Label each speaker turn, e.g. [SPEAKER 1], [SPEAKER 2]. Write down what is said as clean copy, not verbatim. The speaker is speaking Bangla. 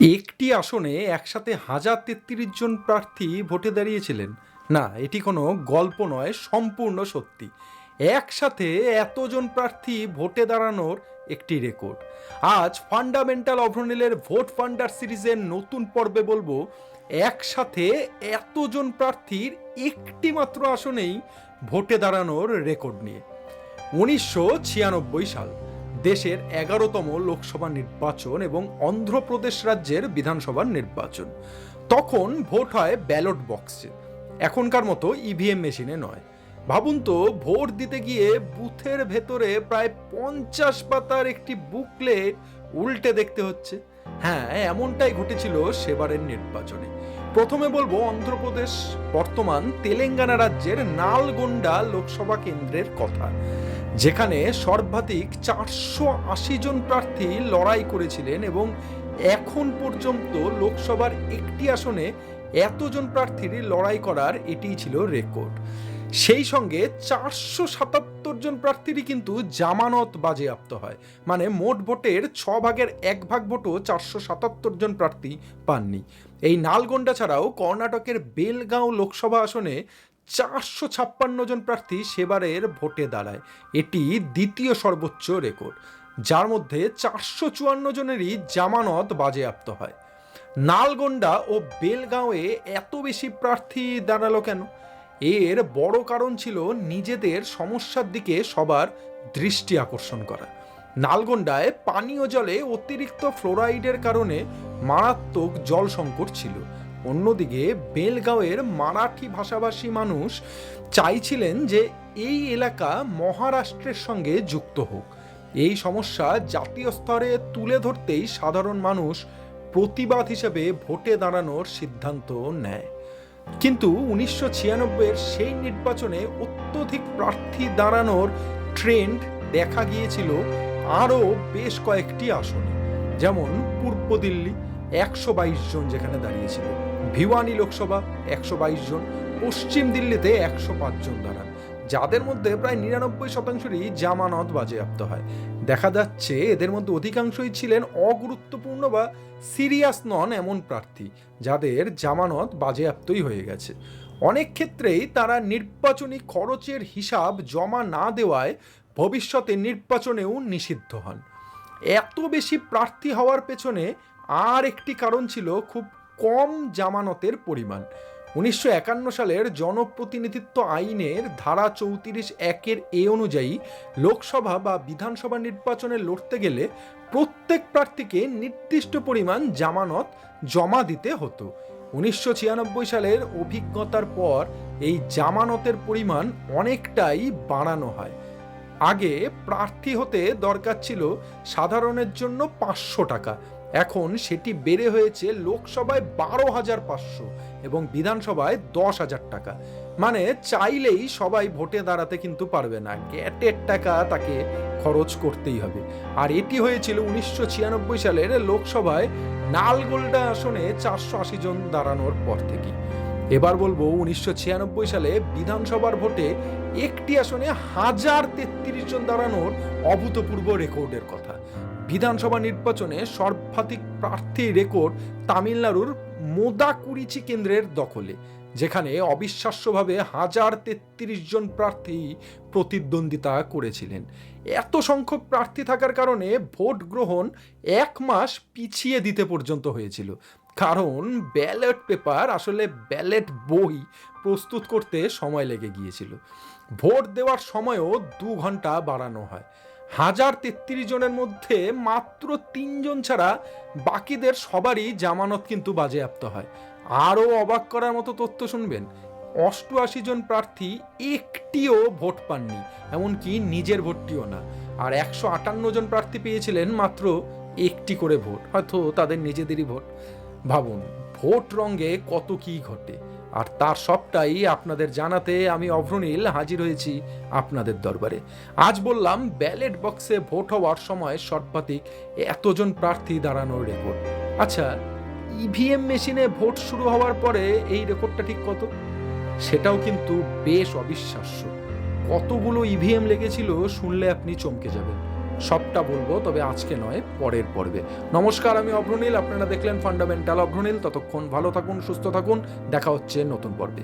[SPEAKER 1] একটি আসনে একসাথে 1033 জন প্রার্থী ভোটে দাঁড়িয়েছিলেন। না, এটি কোনো গল্প নয়, সম্পূর্ণ সত্যি। একসাথে এতজন প্রার্থী ভোটে দাঁড়ানোর একটি রেকর্ড। আজ ফান্ডামেন্টাল অভ্রনীলের ভোট ফান্ডার সিরিজের নতুন পর্বে বলবো একসাথে এতজন প্রার্থীর একটি মাত্র আসনেই ভোটে দাঁড়ানোর রেকর্ড নিয়ে। 1996 সাল, দেশের 11তম লোকসভা নির্বাচন এবং অন্ধ্রপ্রদেশ রাজ্যের বিধানসভার নির্বাচন। তখন ভোট হয় ব্যালট বক্সে, এখনকার মতো ইভিএম মেশিনে নয়। ভাবুন তো, ভোট দিতে গিয়ে বুথের ভেতরে প্রায় 50 পাতার একটি বুকলেট উল্টে দেখতে হচ্ছে। হ্যাঁ, এমনটাই ঘটেছিল সেবারের নির্বাচনে। প্রথমে বলবো অন্ধ্রপ্রদেশ, বর্তমান তেলেঙ্গানা রাজ্যের নালগোন্ডা লোকসভা কেন্দ্রের কথা, যেখানে সর্বাধিক 480 জন প্রার্থী লড়াই করেছিলেন এবং এখন পর্যন্ত লোকসভার একটি আসনে এতজন প্রার্থীর লড়াই করার এটিই ছিল রেকর্ড। সেই সঙ্গে 477 জন প্রার্থীরই কিন্তু জামানত বাজেয়াপ্ত হয়, মানে মোট ভোটের 1/6 ভোটও 477 জন প্রার্থী পাননি। এই নালগোন্ডা ছাড়াও কর্ণাটকের বেলগাঁও লোকসভা আসনে 456 জন প্রার্থী সেবারের ভোটে দাঁড়ায়। এটি দ্বিতীয় সর্বোচ্চ রেকর্ড, যার মধ্যে 454 জনেরই জামানত বাজেয়াপ্ত হয়। নালগোন্ডা ও বেলগাঁওয়ে এত বেশি প্রার্থী দাঁড়ালো কেন? এর বড় কারণ ছিল নিজেদের সমস্যার দিকে সবার দৃষ্টি আকর্ষণ করা। নালগোন্ডায় পানীয় জলে অতিরিক্ত ফ্লোরাইডের কারণে মারাত্মক জল সংকট ছিল। অন্যদিকে বেলগাঁওয়ের মারাঠি ভাষাভাষী মানুষ চাইছিলেন যে এই এলাকা মহারাষ্ট্রের সঙ্গে যুক্ত হোক। এই সমস্যা জাতীয় স্তরে তুলে ধরতেই সাধারণ মানুষ প্রতিবাদ হিসেবে ভোটে দাঁড়ানোর সিদ্ধান্ত নেয়। কিন্তু 1996-এর সেই নির্বাচনে অত্যধিক প্রার্থী দাঁড়ানোর ট্রেন্ড দেখা গিয়েছিল আরও বেশ কয়েকটি আসনে, যেমন পূর্ব দিল্লি 122 জন যেখানে দাঁড়িয়েছিল, ভিওয়ানি লোকসভা 122 জন, পশ্চিম দিল্লিতে 105 জন দাঁড়ান, যাদের মধ্যে প্রায় 99%রই জামানত বাজেয়াপ্ত হয়। দেখা যাচ্ছে এদের মধ্যে অধিকাংশই ছিলেন অগুরুত্বপূর্ণ বা সিরিয়াস নন এমন প্রার্থী, যাদের জামানত বাজেয়াপ্তই হয়ে গেছে। অনেক ক্ষেত্রেই তারা নির্বাচনী খরচের হিসাব জমা না দেওয়ায় ভবিষ্যতে নির্বাচনেও নিষিদ্ধ হন। এত বেশি প্রার্থী হওয়ার পেছনে আর একটি কারণ ছিল খুব কম জামানতের পরিমাণ। 1951 সালের জনপ্রতিনিধিত্ব আইনের ধারা 34(1) এ অনুযায়ী লোকসভা বা বিধানসভা নির্বাচনে লড়তে গেলে প্রত্যেক প্রার্থীকে নির্দিষ্ট পরিমাণ জামানত জমা দিতে হতো। 1996 সালের অভিজ্ঞতার পর এই জামানতের পরিমাণ অনেকটাই বাড়ানো হয়। আগে প্রার্থী হতে দরকার ছিল সাধারণের জন্য 500 টাকা, এখন সেটি বেড়ে হয়েছে লোকসভায় 12,500 এবং বিধানসভায় 10,000 টাকা। মানে চাইলেই সবাই ভোটে দাঁড়াতে কিন্তু পারবে না, গ্যাটের টাকা তাকে খরচ করতেই হবে। আর এটি হয়েছিল 1996 সালের লোকসভায় নালগোন্ডা আসনে 480 জন দাঁড়ানোর পর থেকে। এবার বলবো 1996 সালে বিধানসভার ভোটে একটি আসনে 1033 জন দাঁড়ানোর অভূতপূর্ব রেকর্ডের কথা। বিধানসভা নির্বাচনে সর্বাধিক প্রার্থী রেকর্ড তামিলনাড়ুর মোদাকুরিচি কেন্দ্রের দখলে, যেখানে অবিশ্বাস্যভাবে 1033 জন প্রার্থী প্রতিদ্বন্দ্বিতা করেছিলেন। এত সংখ্যক প্রার্থী থাকার কারণে ভোট গ্রহণ 1 মাস পিছিয়ে দিতে পর্যন্ত হয়েছিল, কারণ ব্যালট পেপার, আসলে ব্যালট বই প্রস্তুত করতে সময় লেগে গিয়েছিল। ভোট দেওয়ার সময়ও 2 ঘন্টা বাড়ানো হয়। 1033 জনের মধ্যে মাত্র 3 জন ছাড়া বাকিদের সবারই জামানত কিন্তু বাজেয়াপ্ত হয়। আরও অবাক করার মতো তথ্য শুনবেন, 88 জন প্রার্থী একটিও ভোট পাননি, এমনকি নিজের ভোটটিও না। আর 158 জন প্রার্থী পেয়েছিলেন মাত্র একটি করে ভোট, হয়তো তাদের নিজেদেরই ভোট। ভাবুন, ভোট রঙে কত কি ঘটে, আর তার সবটাই আপনাদের জানাতে আমি অভ্রনীল হাজির হয়েছি আপনাদের দরবারে। আজ বললাম ব্যালট বক্সে ভোট হওয়ার সময় সর্বাধিক এতজন প্রার্থী দাঁড়ানোর রেকর্ড। আচ্ছা, ইভিএম মেশিনে ভোট শুরু হওয়ার পরে এই রেকর্ডটা ঠিক কত? সেটাও কিন্তু বেশ অবিশ্বাস্য। কতগুলো ইভিএম লেগেছিল শুনলে আপনি চমকে যাবেন। সবটা বলবো, তবে আজকে নয়, পরের পর্বে। নমস্কার, আমি অভ্রনীল, আপনারা দেখলেন ফান্ডামেন্টাল অভ্রনীল। ততক্ষণ ভালো থাকুন, সুস্থ থাকুন, দেখা হচ্ছে নতুন পর্বে।